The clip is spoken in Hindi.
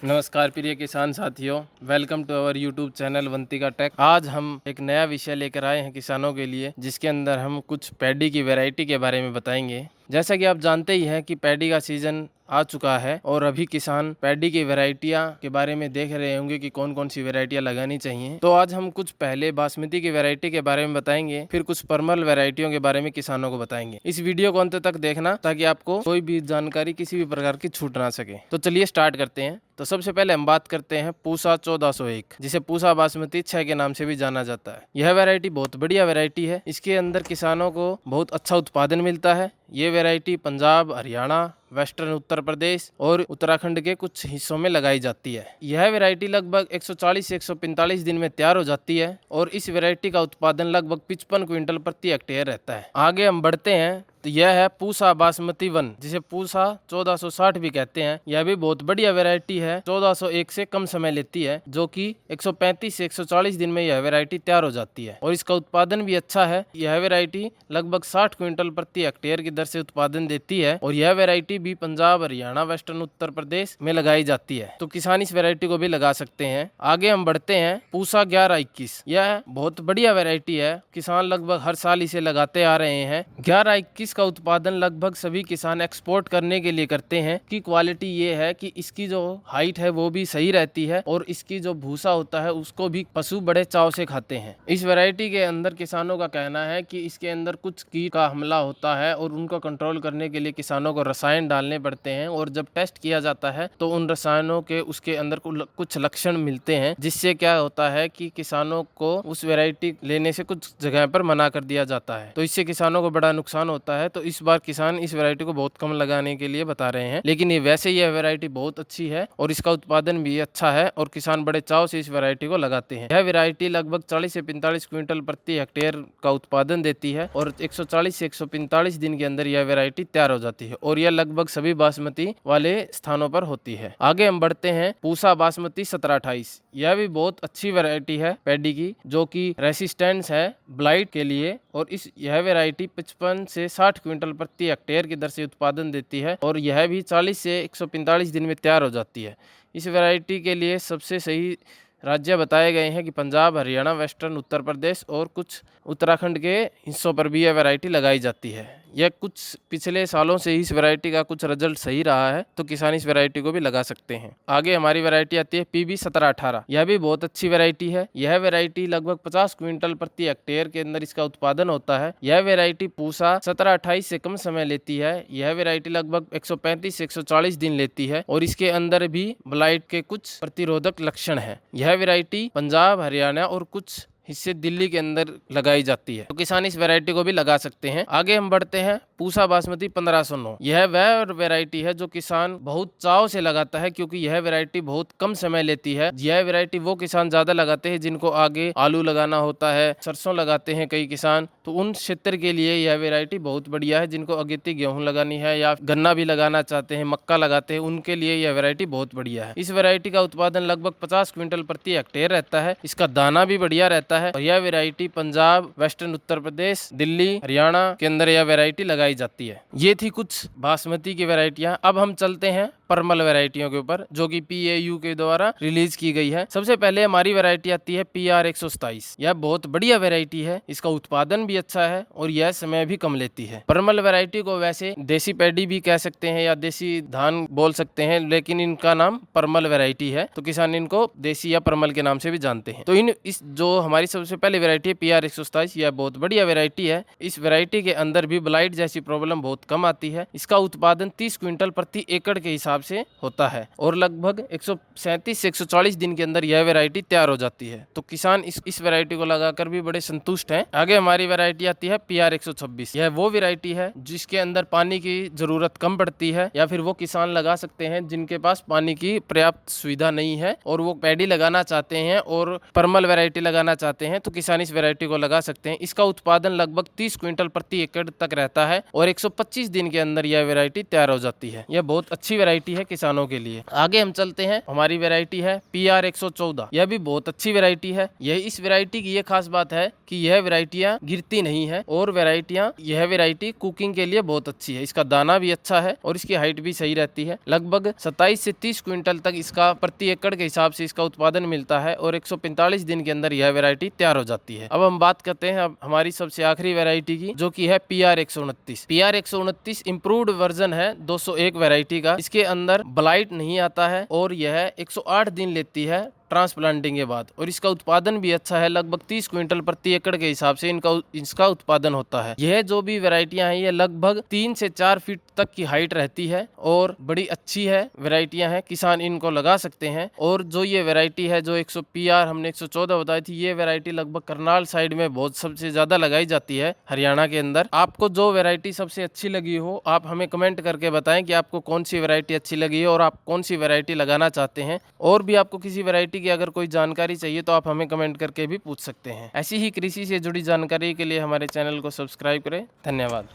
नमस्कार प्रिय किसान साथियों, welcome to our YouTube channel Vantika Tech. आज हम एक नया विषय लेकर आए हैं किसानों के लिए, जिसके अंदर हम कुछ पैडी की वैरायटी के बारे में बताएंगे। जैसा कि आप जानते ही हैं कि पैडी का सीजन आ चुका है और अभी किसान पैडी की वैरायटियां के बारे में देख रहे होंगे कि कौन कौन सी वैरायटियां लगानी चाहिए। तो आज हम कुछ पहले बासमती की वैरायटी के बारे में बताएंगे, फिर कुछ परमल वैरायटियों के बारे में किसानों को बताएंगे। इस वीडियो को अंत तक देखना ताकि आपको कोई भी जानकारी किसी भी प्रकार की छूट ना सके। तो चलिए स्टार्ट करते हैं। तो सबसे पहले हम बात करते हैं पूसा 1401, जिसे पूसा बासमती 6 के नाम से भी जाना जाता है। यह वैरायटी बहुत बढ़िया वैरायटी है। इसके अंदर किसानों को बहुत अच्छा उत्पादन मिलता है। ये वैरायटी पंजाब, हरियाणा, वेस्टर्न उत्तर प्रदेश और उत्तराखंड के कुछ हिस्सों में लगाई जाती है। यह वैरायटी लगभग 140 से 145 दिन में तैयार हो जाती है और इस वैरायटी का उत्पादन लगभग 55 क्विंटल प्रति हेक्टेयर रहता है। आगे हम बढ़ते हैं तो यह है पूसा बासमती 1, जिसे पूसा 1460 भी कहते हैं। यह भी बहुत बढ़िया वैरायटी है। 1401 से कम समय लेती है, जो कि 135 से 140 दिन में यह वैरायटी तैयार हो जाती है और इसका उत्पादन भी अच्छा है। यह वैरायटी लगभग 60 क्विंटल प्रति हेक्टेयर की दर से उत्पादन देती है और यह वैरायटी भी पंजाब, हरियाणा, वेस्टर्न उत्तर प्रदेश में लगाई जाती है। तो किसान इस वैरायटी को भी लगा सकते हैं। आगे हम बढ़ते हैं पूसा 1121। यह बहुत बढ़िया वैरायटी है। किसान लगभग हर साल इसे लगाते आ रहे हैं। 1121 का उत्पादन लगभग सभी किसान एक्सपोर्ट करने के लिए करते हैं। की क्वालिटी ये है कि इसकी जो हाइट है वो भी सही रहती है और इसकी जो भूसा होता है उसको भी पशु बड़े चाव से खाते हैं। इस वैरायटी के अंदर किसानों का कहना है कि इसके अंदर कुछ कीट का हमला होता है और उनको कंट्रोल करने के लिए किसानों को रसायन डालने पड़ते हैं और जब टेस्ट किया जाता है तो उन रसायनों के उसके अंदर कुछ लक्षण मिलते हैं, जिससे क्या होता है कि किसानों को उस वैरायटी लेने से कुछ जगह पर मना कर दिया जाता है। तो इससे किसानों को बड़ा नुकसान होता है। तो इस बार किसान इस वैरायटी को बहुत कम लगाने के लिए बता रहे हैं, लेकिन ये वैसे यह वैरायटी बहुत अच्छी है और इसका उत्पादन भी अच्छा है और किसान बड़े चाव से इस वैरायटी को लगाते हैं। यह वैरायटी लगभग 40 से 45 क्विंटल प्रति हेक्टेयर का उत्पादन देती है और 140 से 145 दिन के अंदर यह वैरायटी तैयार हो जाती है और यह लगभग सभी बासमती वाले स्थानों पर होती है। आगे हम बढ़ते हैं पूसा बासमती 1728। यह भी बहुत अच्छी वैरायटी है पैडी की, जो कि रेसिस्टेंस है ब्लाइट के लिए और यह वैरायटी 55 से 60 क्विंटल प्रति हेक्टेयर की दर से उत्पादन देती है और यह भी 40 से 145 दिन में तैयार हो जाती है। इस वैरायटी के लिए सबसे सही राज्य बताए गए हैं कि पंजाब, हरियाणा, वेस्टर्न उत्तर प्रदेश और कुछ उत्तराखंड के हिस्सों पर भी यह वैरायटी लगाई जाती है। यह कुछ पिछले सालों से इस वैरायटी का कुछ रिजल्ट सही रहा है, तो किसान इस वैरायटी को भी लगा सकते हैं। आगे हमारी वैरायटी आती है PB 1718। यह भी बहुत अच्छी वैरायटी है। यह वैरायटी लगभग 50 क्विंटल प्रति हेक्टेयर के अंदर इसका उत्पादन होता है। यह वैरायटी पूसा 1728 से कम समय लेती है। यह वैरायटी लगभग 135 से 140 दिन लेती है और इसके अंदर भी ब्लाइट के कुछ प्रतिरोधक लक्षण है। यह वैरायटी पंजाब, हरियाणा और कुछ हिस्से दिल्ली के अंदर लगाई जाती है, तो किसान इस वैरायटी को भी लगा सकते हैं। आगे हम बढ़ते हैं पूसा बासमती 1509। यह वह वैरायटी है जो किसान बहुत चाव से लगाता है, क्योंकि यह वैरायटी बहुत कम समय लेती है। यह वैरायटी वो किसान ज्यादा लगाते हैं जिनको आगे आलू लगाना होता है, सरसों लगाते हैं कई किसान, तो उन क्षेत्र के लिए यह वैरायटी बहुत बढ़िया है। जिनको अगेती गेहूं लगानी है या गन्ना भी लगाना चाहते हैं, मक्का लगाते हैं, उनके लिए यह वैरायटी बहुत बढ़िया है। इस वैरायटी का उत्पादन लगभग 50 क्विंटल प्रति हेक्टेयर रहता है। इसका दाना भी बढ़िया रहता है और यह वैरायटी पंजाब, वेस्टर्न उत्तर प्रदेश, दिल्ली, हरियाणा के अंदर यह वैरायटी लगाई जाती है। ये थी कुछ बासमती की वैरायटियां। अब हम चलते हैं परमल वैरायटियों के ऊपर, जो कि PAU के द्वारा रिलीज की गई है। सबसे पहले हमारी वैरायटी आती है PR 127। यह बहुत बढ़िया वैरायटी है। इसका उत्पादन भी अच्छा है और यह समय भी कम लेती है। परमल वैरायटी को वैसे देसी पैडी भी कह सकते हैं या देसी धान बोल सकते हैं, लेकिन इनका नाम परमल वैरायटी है, तो किसान इनको देसी या परमल के नाम से भी जानते हैं। तो इस जो हमारी सबसे पहली वैरायटी है PR 127, यह बहुत बढ़िया वैरायटी है। इस वैरायटी के अंदर भी ब्लाइट जैसी प्रॉब्लम बहुत कम आती है। इसका उत्पादन 30 क्विंटल प्रति एकड़ के हिसाब से होता है और लगभग 137 से 140 दिन के अंदर यह वैरायटी तैयार हो जाती है। तो किसान इस वैरायटी को लगाकर भी बड़े संतुष्ट हैं। आगे हमारी वैरायटी आती है PR 126। यह वो वैरायटी है जिसके अंदर पानी की जरूरत कम पड़ती है, या फिर वो किसान लगा सकते हैं जिनके पास पानी की पर्याप्त सुविधा नहीं है और वो पैडी लगाना चाहते हैं और परमल वैरायटी लगाना चाहते हैं, तो किसान इस वैरायटी को लगा सकते हैं। इसका उत्पादन लगभग 30 क्विंटल प्रति एकड़ तक रहता है और 125 दिन के अंदर यह वैरायटी तैयार हो जाती है। यह बहुत अच्छी वैरायटी वैरायटी है किसानों के लिए। आगे हम चलते हैं, हमारी वैरायटी है PR 114। यह भी बहुत अच्छी वैरायटी है। इस वैरायटी की यह खास बात है कि यह वैरायटियां गिरती नहीं है और यह वैरायटी कुकिंग के लिए बहुत अच्छी है। इसका दाना भी अच्छा है और इसकी हाइट भी सही रहती है। लगभग 27 से 30 क्विंटल तक इसका प्रति एकड़ के हिसाब से इसका उत्पादन मिलता है और 145 दिन के अंदर यह वैरायटी तैयार हो जाती है। अब हम बात करते हैं अब हमारी सबसे आखिरी वैरायटी की, जो की है PR 129। PR 129 इम्प्रूव्ड वर्जन है 201 वैरायटी का। इसके अंदर ब्लाइट नहीं आता है और यह 108 दिन लेती है ट्रांसप्लांटिंग के बाद और इसका उत्पादन भी अच्छा है। लगभग 30 क्विंटल प्रति एकड़ के हिसाब से इसका उत्पादन होता है। यह जो भी वैरायटियां हैं ये लगभग 3 से 4 फीट तक की हाइट रहती है और बड़ी अच्छी है वैरायटियां हैं। किसान इनको लगा सकते हैं। और जो ये वैरायटी है जो PR हमने 114 बताई थी, ये वैरायटी लगभग करनाल साइड में बहुत सबसे ज्यादा लगाई जाती है हरियाणा के अंदर। आपको जो वैरायटी सबसे अच्छी लगी हो आप हमें कमेंट करके बताएं कि आपको कौन सी वैरायटी अच्छी लगी है और आप कौन सी वैरायटी लगाना चाहते हैं। और भी आपको किसी वैरायटी की अगर कोई जानकारी चाहिए तो आप हमें कमेंट करके भी पूछ सकते हैं। ऐसी ही कृषि से जुड़ी जानकारी के लिए हमारे चैनल को सब्सक्राइब करें। धन्यवाद।